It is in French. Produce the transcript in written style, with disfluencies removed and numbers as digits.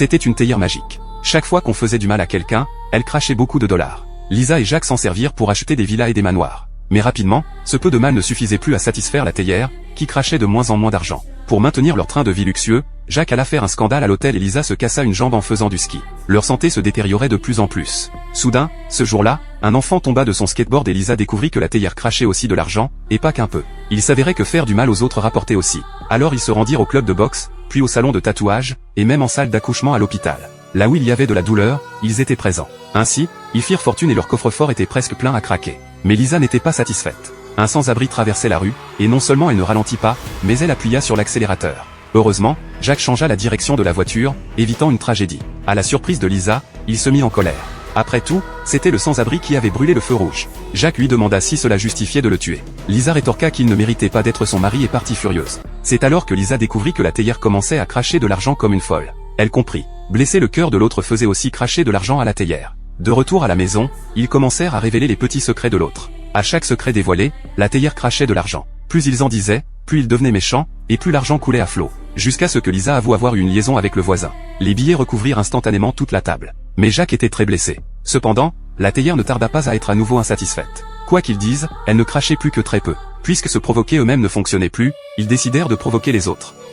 C'était une théière magique. Chaque fois qu'on faisait du mal à quelqu'un, elle crachait beaucoup de dollars. Lisa et Jacques s'en servirent pour acheter des villas et des manoirs. Mais rapidement, ce peu de mal ne suffisait plus à satisfaire la théière, qui crachait de moins en moins d'argent. Pour maintenir leur train de vie luxueux, Jacques alla faire un scandale à l'hôtel et Lisa se cassa une jambe en faisant du ski. Leur santé se détériorait de plus en plus. Soudain, ce jour-là, un enfant tomba de son skateboard et Lisa découvrit que la théière crachait aussi de l'argent, et pas qu'un peu. Il s'avérait que faire du mal aux autres rapportait aussi. Alors ils se rendirent au club de boxe, puis au salon de tatouage, et même en salle d'accouchement à l'hôpital. Là où il y avait de la douleur, ils étaient présents. Ainsi, ils firent fortune et leur coffre-fort était presque plein à craquer. Mais Lisa n'était pas satisfaite. Un sans-abri traversait la rue, et non seulement elle ne ralentit pas, mais elle appuya sur l'accélérateur. Heureusement, Jacques changea la direction de la voiture, évitant une tragédie. À la surprise de Lisa, il se mit en colère. Après tout, c'était le sans-abri qui avait brûlé le feu rouge. Jacques lui demanda si cela justifiait de le tuer. Lisa rétorqua qu'il ne méritait pas d'être son mari et partit furieuse. C'est alors que Lisa découvrit que la théière commençait à cracher de l'argent comme une folle. Elle comprit. Blesser le cœur de l'autre faisait aussi cracher de l'argent à la théière. De retour à la maison, ils commencèrent à révéler les petits secrets de l'autre. À chaque secret dévoilé, la théière crachait de l'argent. Plus ils en disaient, plus ils devenaient méchants, et plus l'argent coulait à flot. Jusqu'à ce que Lisa avoue avoir eu une liaison avec le voisin. Les billets recouvrirent instantanément toute la table. Mais Jacques était très blessé. Cependant, la théière ne tarda pas à être à nouveau insatisfaite. Quoi qu'ils disent, elle ne crachait plus que très peu. Puisque se provoquer eux-mêmes ne fonctionnait plus, ils décidèrent de provoquer les autres.